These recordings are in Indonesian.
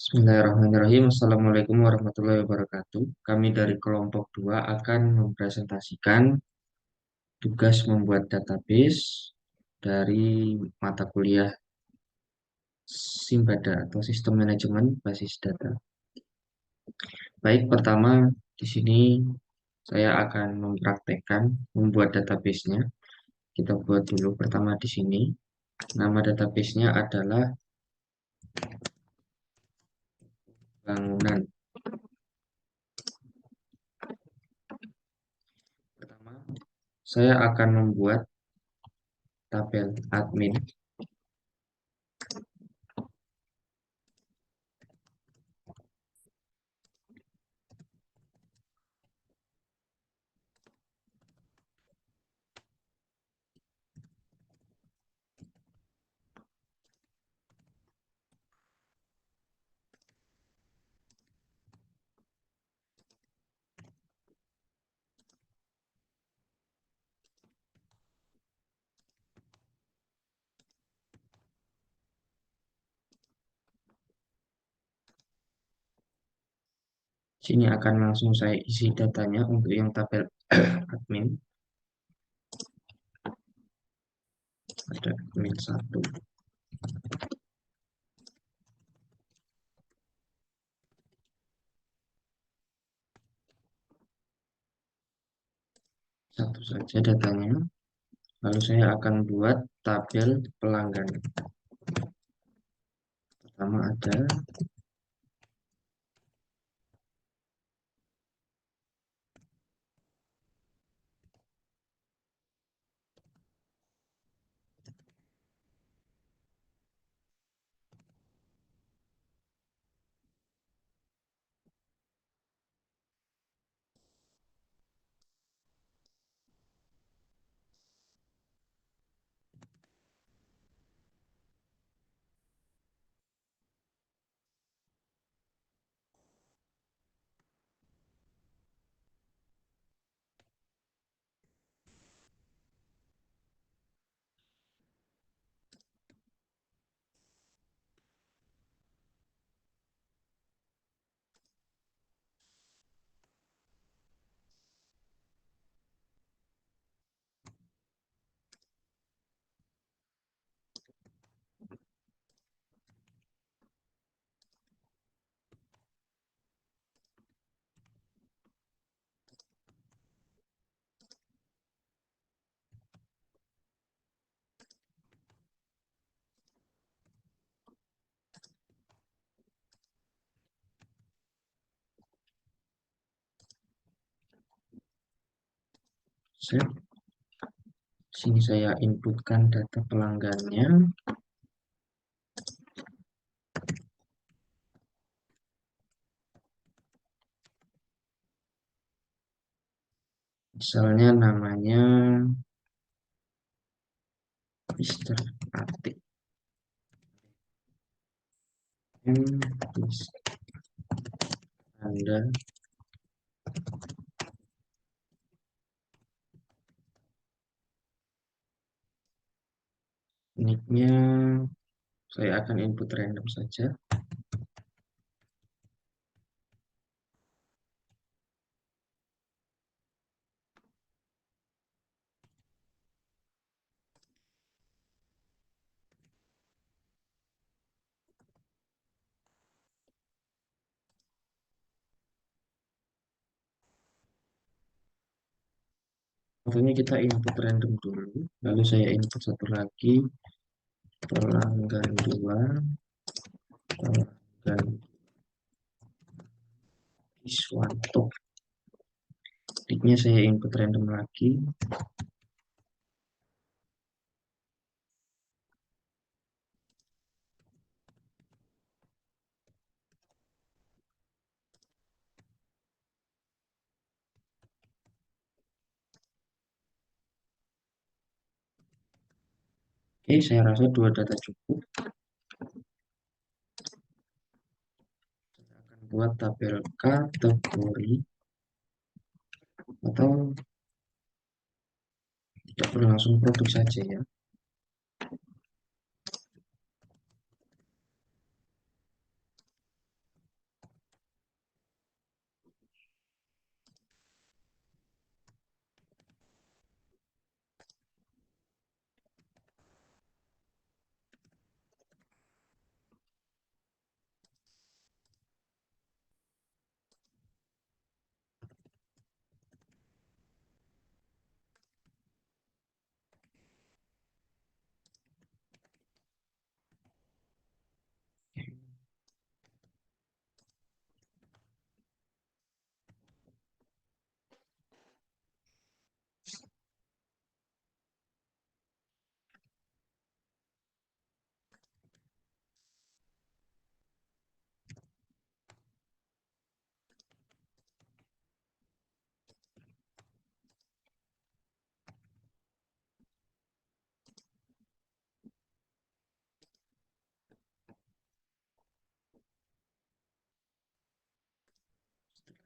Bismillahirrahmanirrahim. Assalamualaikum warahmatullahi wabarakatuh. Kami dari kelompok 2 akan mempresentasikan tugas membuat database dari mata kuliah Simbada atau Sistem Manajemen Basis Data. Baik, pertama di sini saya akan mempraktekkan membuat database-nya. Kita buat dulu pertama di sini. Nama database-nya adalah bangunan. Pertama, saya akan membuat tabel admin. Sini akan langsung saya isi datanya untuk yang tabel admin. Ada admin 1. Satu saja datanya. Lalu saya akan buat tabel pelanggan. Pertama ada set. Sini saya inputkan data pelanggannya. Misalnya namanya Mister Atik. Anda nicknya saya akan input random saja. Contohnya kita input random dulu. Lalu saya input satu lagi pelanggan 2, pelanggan Iswanto. Nicknya saya input random lagi. Oke, saya rasa 2 data cukup. Saya akan buat tabel kategori atau tidak perlu langsung produk saja ya.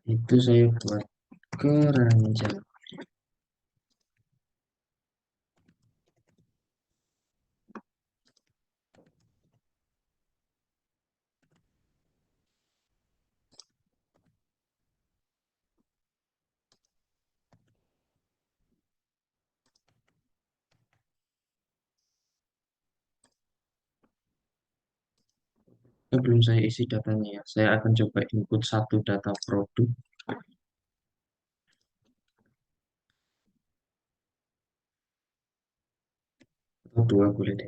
Itu saya buat keranjang. Sebelum saya isi datanya ya, saya akan coba input satu data produk atau dua boleh deh.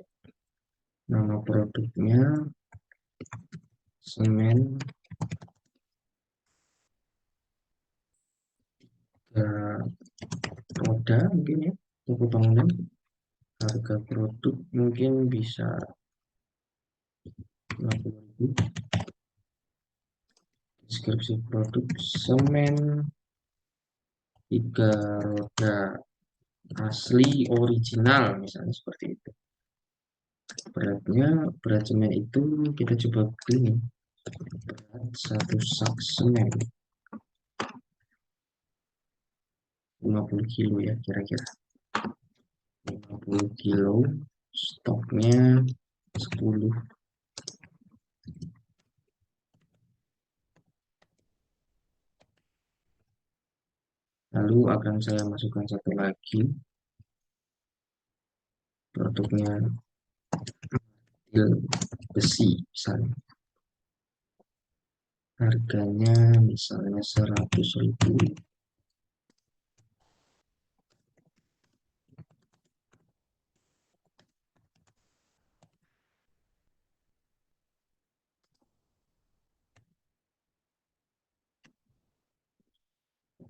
Nama produknya semen roda mungkin ya, toko bangunan. Harga produk mungkin bisa 50.000. Deskripsi produk semen tiga roda asli original misalnya seperti itu. Berat semen itu kita coba begini, berat satu sak semen 50 kilo ya kira-kira, 50 kilo, stoknya 10. Lalu akan saya masukkan satu lagi, produknya besi misalnya, harganya misalnya 100.000.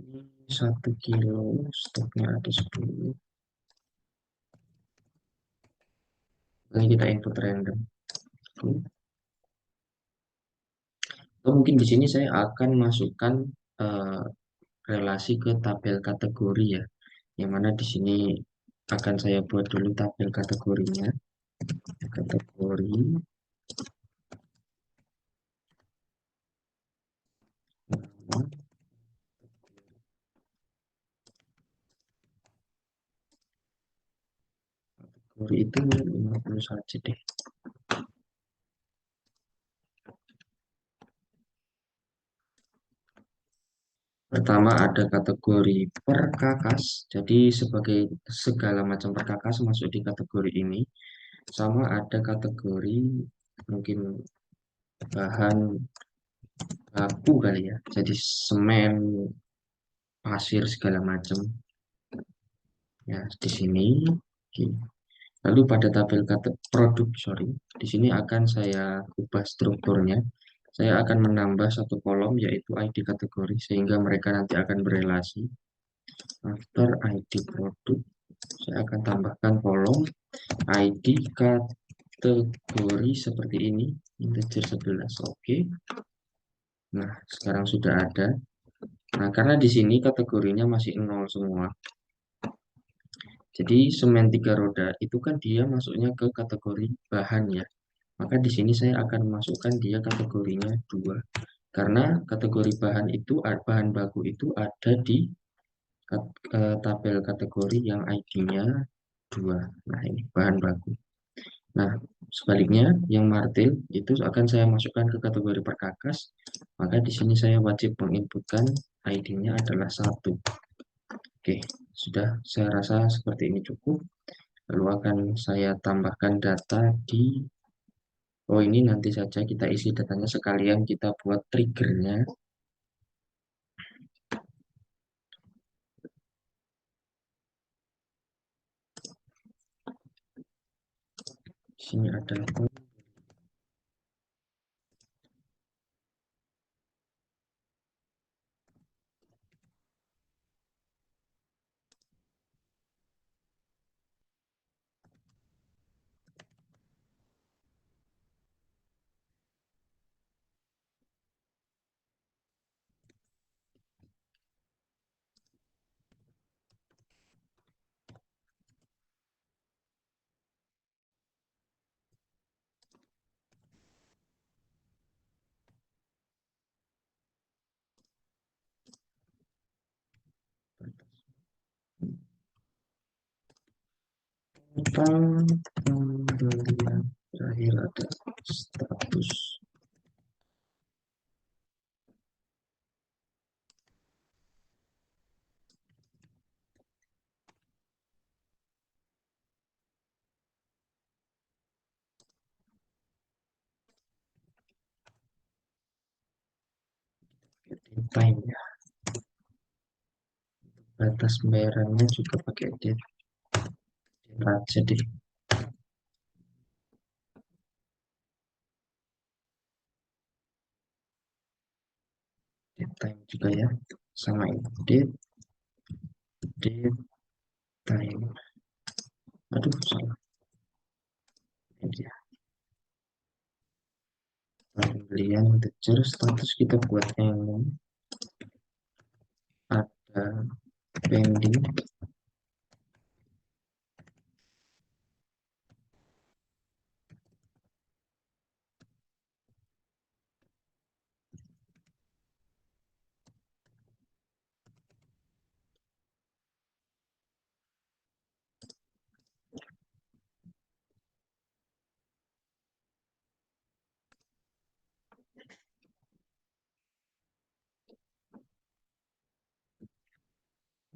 Ini 1 kilo, stoknya ada 10. Ini kita input random. Atau mungkin di sini saya akan masukkan eh, relasi ke tabel kategori ya, yang mana di sini akan saya buat dulu tabel kategorinya. Kategori, kategori itu 50 saja deh. Pertama ada kategori perkakas, jadi sebagai segala macam perkakas masuk di kategori ini. Sama ada kategori mungkin bahan baku kali ya, jadi semen, pasir segala macam ya di sini. Oke. Lalu pada tabel kata produk, sorry, di sini akan saya ubah strukturnya. Saya akan menambah satu kolom yaitu ID kategori sehingga mereka nanti akan berelasi. After ID produk, saya akan tambahkan kolom ID kategori seperti ini, integer 11. Oke. Nah, sekarang sudah ada. Nah, karena di sini kategorinya masih nol semua. Jadi semen tiga roda itu kan dia masuknya ke kategori bahan ya. Maka di sini saya akan masukkan dia kategorinya 2. Karena kategori bahan itu, bahan baku itu ada di tabel kategori yang ID-nya 2. Nah, ini bahan baku. Nah, sebaliknya yang martil itu akan saya masukkan ke kategori perkakas. Maka di sini saya wajib menginputkan ID-nya adalah 1. Oke, sudah saya rasa seperti ini cukup. Lalu akan saya tambahkan data di, oh ini nanti saja kita isi datanya sekalian kita buat triggernya. Di sini ada, Tentang pembelian terakhir ada status time ya. Batas pembayarannya juga pakai date aja deh. Date time juga ya. Sama ini date time. Aduh, salah. Ini dia. Pembelian integer status kita buat yang ada pending.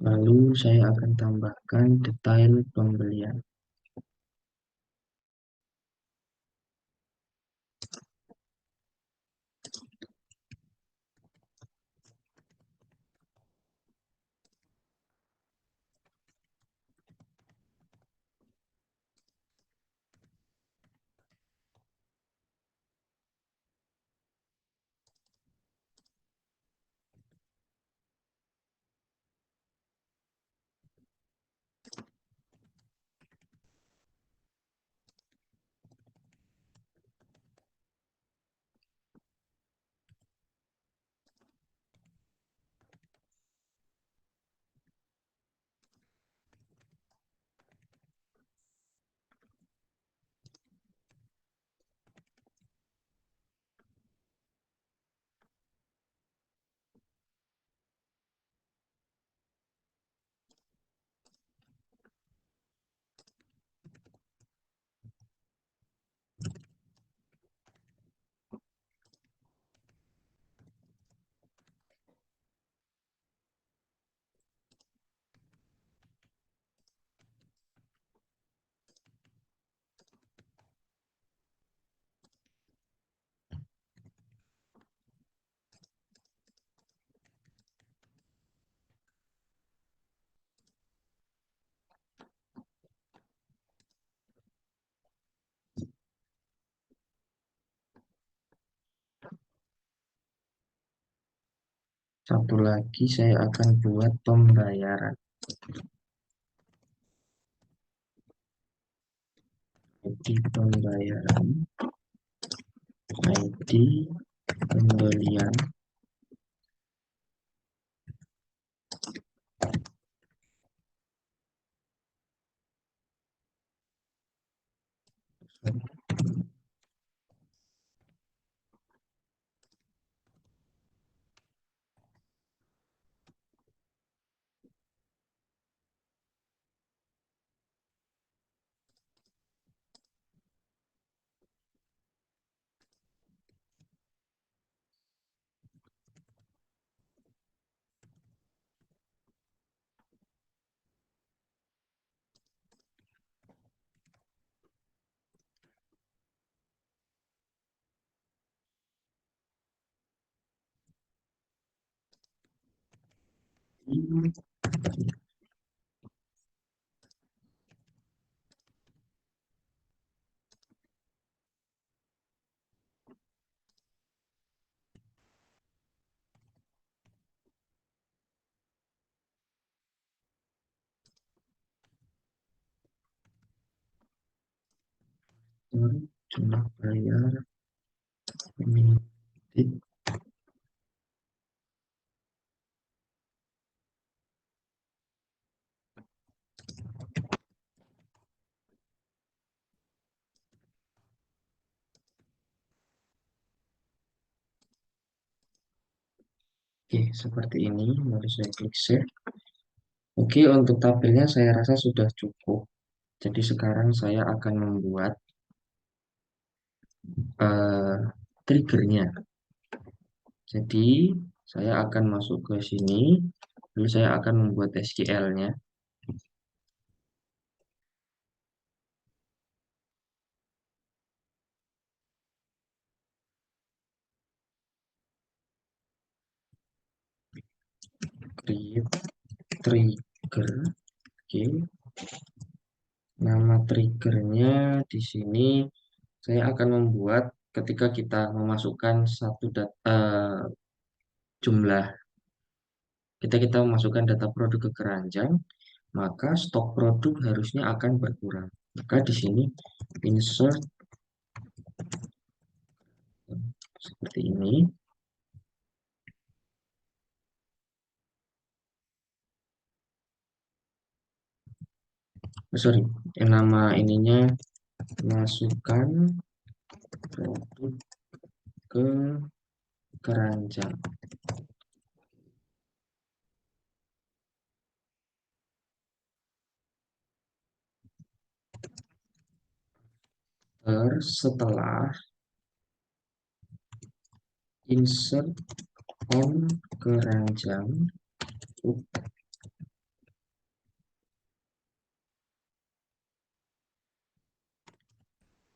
Lalu saya akan tambahkan detail pembelian. Satu lagi saya akan buat pembayaran. ID pembayaran, ID pembelian, jumlah bayar, minute. Oke, seperti ini. Lalu saya klik save. Oke, untuk tabelnya saya rasa sudah cukup. Jadi sekarang saya akan membuat eh, triggernya. Jadi saya akan masuk ke sini, lalu saya akan membuat SQL-nya. Create trigger. Oke, nama triggernya di sini saya akan membuat ketika kita memasukkan satu data jumlah, kita memasukkan data produk ke keranjang, maka stok produk harusnya akan berkurang. Maka di sini insert seperti ini. Sorry, nama ininya masukkan produk ke keranjang. Setelah insert on keranjang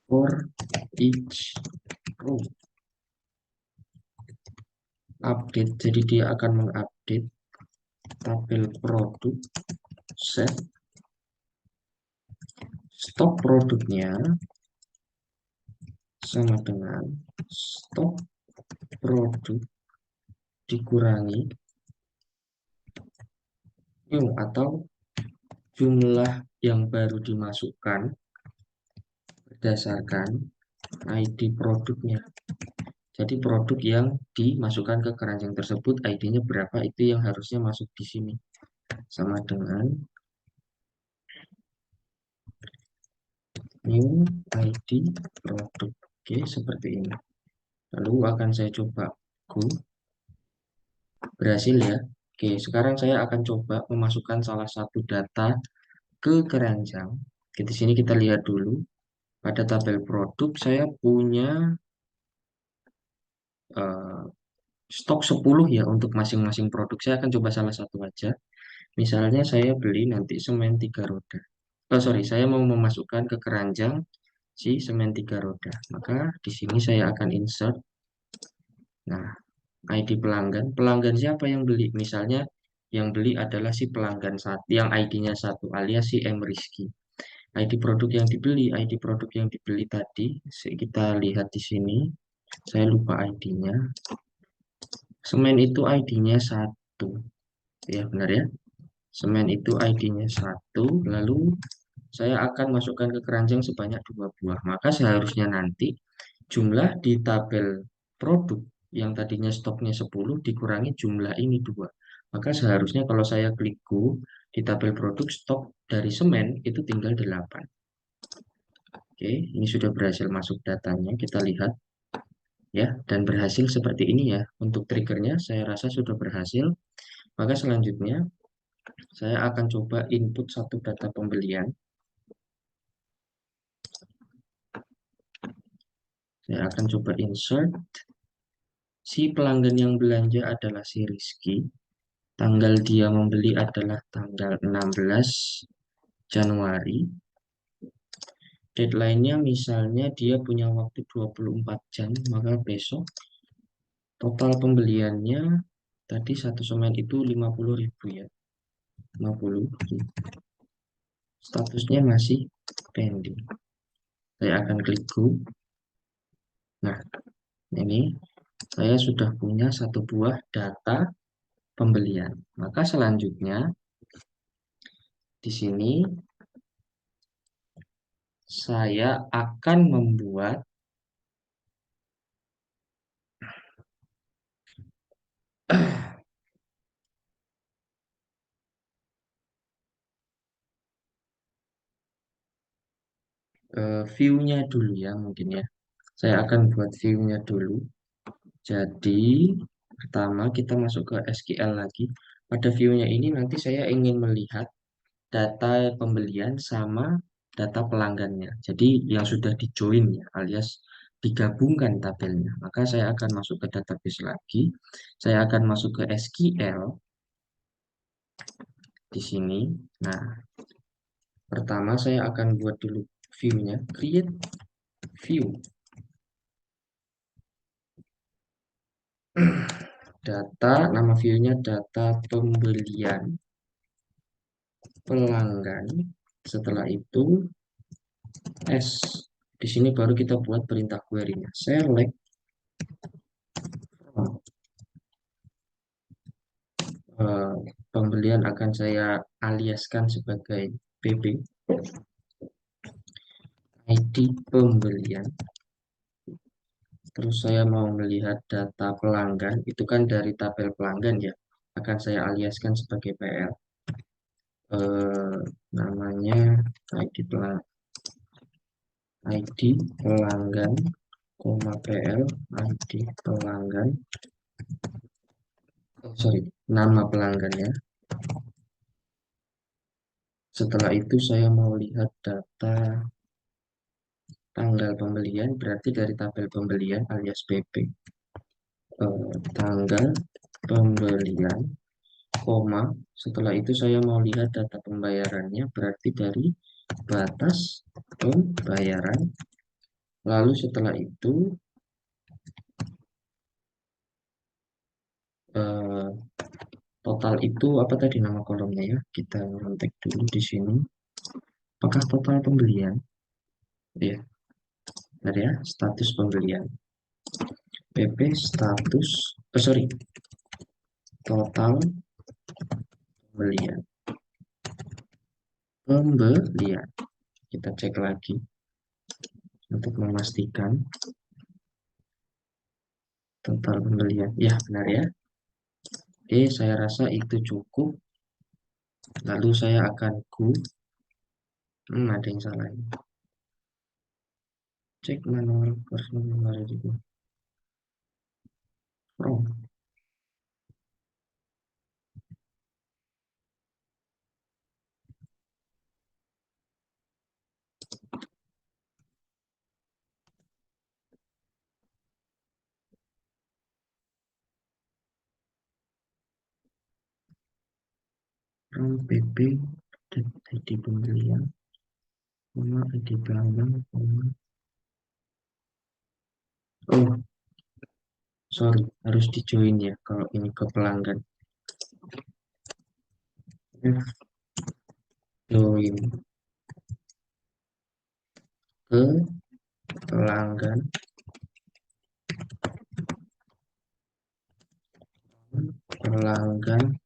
for each row update, jadi dia akan mengupdate tabel produk set stok produknya sama dengan stok produk dikurangi new atau jumlah yang baru dimasukkan berdasarkan ID produknya. Jadi produk yang dimasukkan ke keranjang tersebut ID-nya berapa itu yang harusnya masuk di sini. Sama dengan new ID produk. Oke, seperti ini. Lalu akan saya coba go. Berhasil ya. Oke, sekarang saya akan coba memasukkan salah satu data ke keranjang. Di sini kita lihat dulu. Pada tabel produk saya punya eh, stok 10 ya untuk masing-masing produk. Saya akan coba salah satu aja. Misalnya saya beli nanti semen 3 roda. Oh sorry, saya mau memasukkan ke keranjang si semen 3 roda. Maka di sini saya akan insert. Nah, ID pelanggan. Pelanggan siapa yang beli? Misalnya yang beli adalah si pelanggan satu, yang ID-nya satu alias si M Rizky. ID produk yang dibeli, ID produk yang dibeli tadi, kita lihat di sini. Saya lupa ID-nya. Semen itu ID-nya satu. Ya, benar ya. Semen itu ID-nya satu. Lalu saya akan masukkan ke keranjang sebanyak 2 buah. Maka seharusnya nanti jumlah di tabel produk yang tadinya stoknya 10 dikurangi jumlah ini 2. Maka seharusnya kalau saya klik go di tabel produk stok dari semen itu tinggal 8. Oke, ini sudah berhasil masuk datanya. Kita lihat ya, dan berhasil seperti ini ya. Untuk triggernya saya rasa sudah berhasil. Maka selanjutnya saya akan coba input satu data pembelian. Saya akan coba insert. Si pelanggan yang belanja adalah si Rizky. Tanggal dia membeli adalah tanggal 16 Januari. Deadline-nya misalnya dia punya waktu 24 jam, maka besok total pembeliannya tadi satu semen itu 50.000 ya. 50.000. Statusnya masih pending. Saya akan klik go. Nah, ini saya sudah punya satu buah data pembelian. Maka selanjutnya di sini saya akan membuat view-nya dulu ya mungkin ya. Saya akan buat view-nya dulu. Jadi pertama kita masuk ke SQL lagi. Pada view-nya ini nanti saya ingin melihat data pembelian sama data pelanggannya. Jadi yang sudah di-join ya, alias digabungkan tabelnya. Maka saya akan masuk ke database lagi. Saya akan masuk ke SQL di sini. Nah, pertama saya akan buat dulu view-nya, create view. Data, nama view-nya data pembelian pelanggan. Setelah itu S. Di sini baru kita buat perintah query-nya. Select pembelian akan saya aliaskan sebagai PB, ID pembelian. Terus saya mau melihat data pelanggan, itu kan dari tabel pelanggan ya, akan saya aliaskan sebagai PL. Namanya ID pelanggan, PL, ID pelanggan, sorry, nama pelanggan ya. Setelah itu saya mau lihat data tanggal pembelian, berarti dari tabel pembelian alias PP. Tanggal pembelian, koma. Setelah itu saya mau lihat data pembayarannya, berarti dari batas pembayaran. Lalu setelah itu eh, total itu apa tadi nama kolomnya ya? Kita ngetik dulu di sini. Apakah total pembelian? Ya, bentar ya, status pembelian. PP status, sorry, total pembelian. Pembelian. Kita cek lagi untuk memastikan total pembelian. Ya, benar ya. Oke, saya rasa itu cukup. Lalu saya akan go. Ada yang salah. Cek manual personal number itu. From. From PP. ID pembelian. Koma ID pelanggan. Koma. Oh, sorry. Harus di join ya. Kalau ini ke pelanggan. Join ke pelanggan. Pelanggan.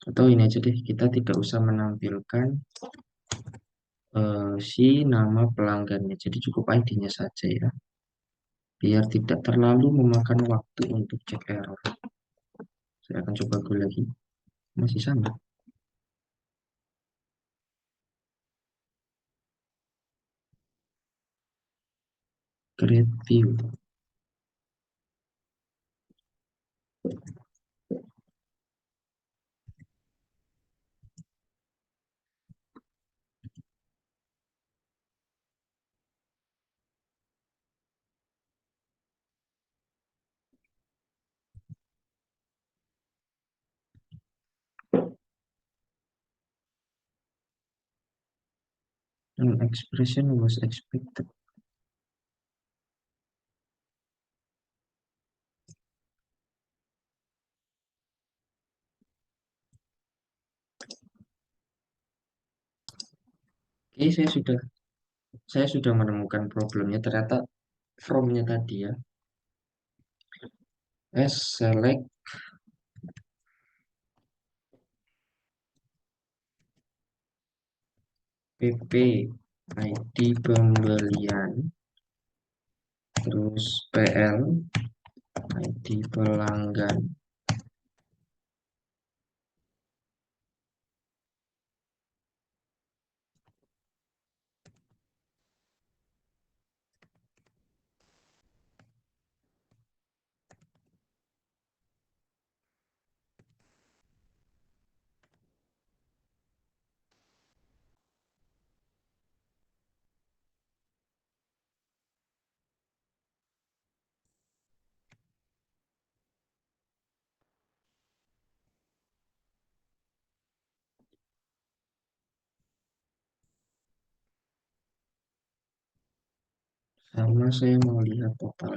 Atau ini aja deh. Kita tidak usah menampilkan si nama pelanggannya. Jadi cukup ID-nya saja ya. Biar tidak terlalu memakan waktu untuk cek error. Saya akan coba go lagi. Masih sama. Create view. An expression was expected. Oke, saya sudah menemukan problemnya. Ternyata from-nya tadi ya. Select PP ID pembelian, terus PL ID pelanggan. Sama saya mau lihat total.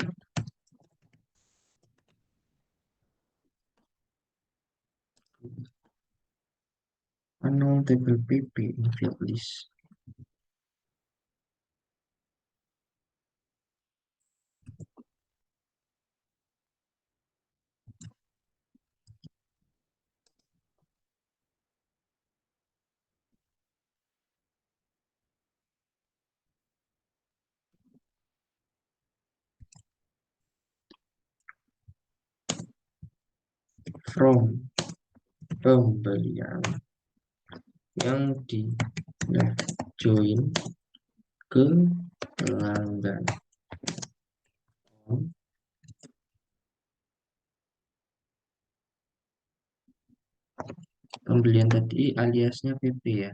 Unknown table PP in field list. From pembelian yang di left join ke pelanggan. Pembelian tadi aliasnya PP ya.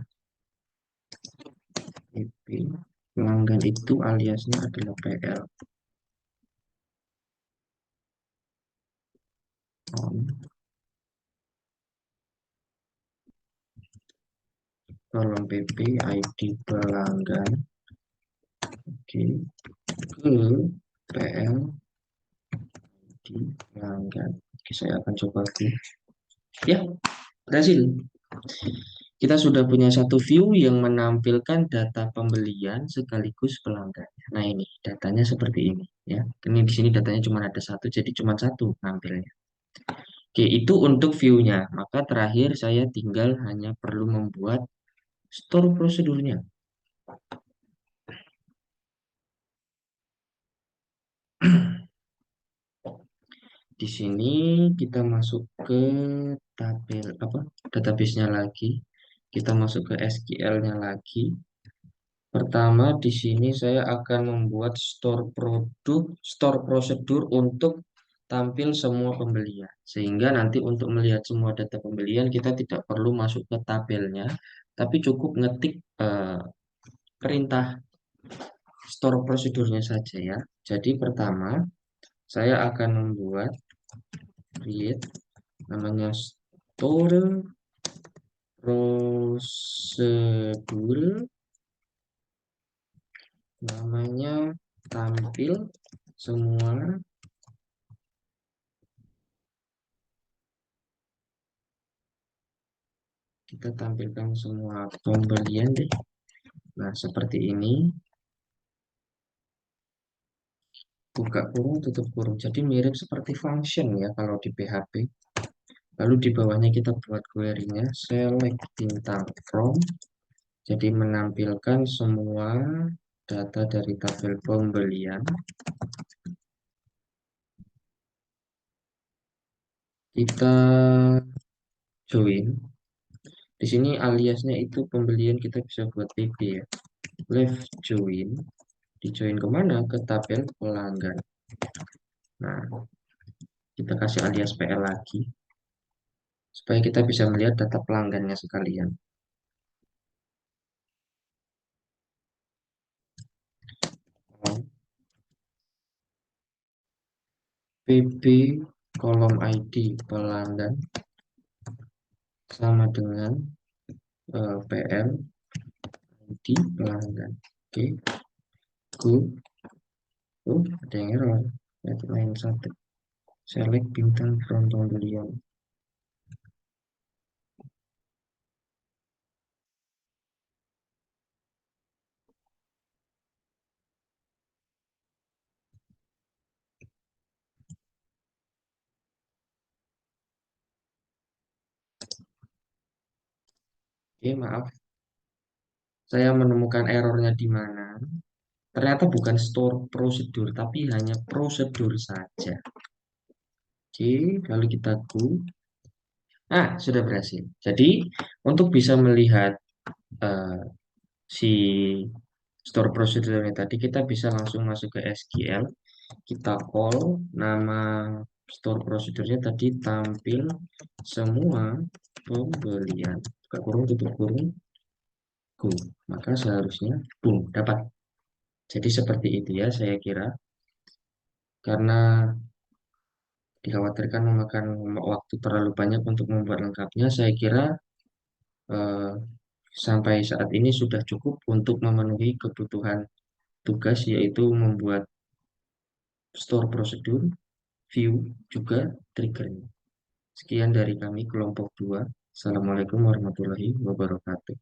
PP. Pelanggan itu aliasnya adalah PL. On kolom PP ID pelanggan. Oke. Ke PL di pelanggan. Oke, saya akan coba view. Ya, berhasil. Kita sudah punya satu view yang menampilkan data pembelian sekaligus pelanggan. Nah, ini datanya seperti ini ya. Ini di sini datanya cuma ada satu, jadi cuma satu nampilnya. Oke, itu untuk view-nya. Maka terakhir saya tinggal hanya perlu membuat store prosedurnya. Di sini kita masuk ke tabel apa? Database-nya lagi. Kita masuk ke SQL-nya lagi. Pertama, di sini saya akan membuat store produk, store prosedur untuk tampil semua pembelian. Sehingga nanti untuk melihat semua data pembelian, kita tidak perlu masuk ke tabelnya, tapi cukup ngetik perintah store prosedurnya saja ya. Jadi pertama, saya akan membuat create namanya store prosedur, namanya tampil semua. Kita tampilkan semua pembelian deh. Nah, seperti ini. Buka kurung, tutup kurung. Jadi mirip seperti function ya kalau di PHP. Lalu di bawahnya kita buat query-nya select bintang from. Jadi menampilkan semua data dari tabel pembelian. Kita join. Di sini aliasnya itu pembelian kita bisa buat PP ya. Left join. Di join kemana? Ke tabel pelanggan. Nah, kita kasih alias PL lagi. Supaya kita bisa melihat data pelanggannya sekalian. PB kolom ID pelanggan sama dengan PL ID pelanggan. Oke, go. Oh, ada yang error. Lain satu. Select bintang from pembelian. Oke, maaf. Saya menemukan errornya di mana. Ternyata bukan store prosedur, tapi hanya prosedur saja. Oke, lalu kita go. Ah, sudah berhasil. Jadi, untuk bisa melihat eh, si store procedure tadi, kita bisa langsung masuk ke SQL. Kita call nama store procedure-nya tadi tampil semua pembelian. Buka kurung, tutup kurung, go. Maka seharusnya, boom, dapat. Jadi seperti itu ya, saya kira. Karena dikhawatirkan memakan waktu terlalu banyak untuk membuat lengkapnya, saya kira eh, sampai saat ini sudah cukup untuk memenuhi kebutuhan tugas yaitu membuat store prosedur, view, juga triggernya. Sekian dari kami kelompok 2. Assalamualaikum warahmatullahi wabarakatuh.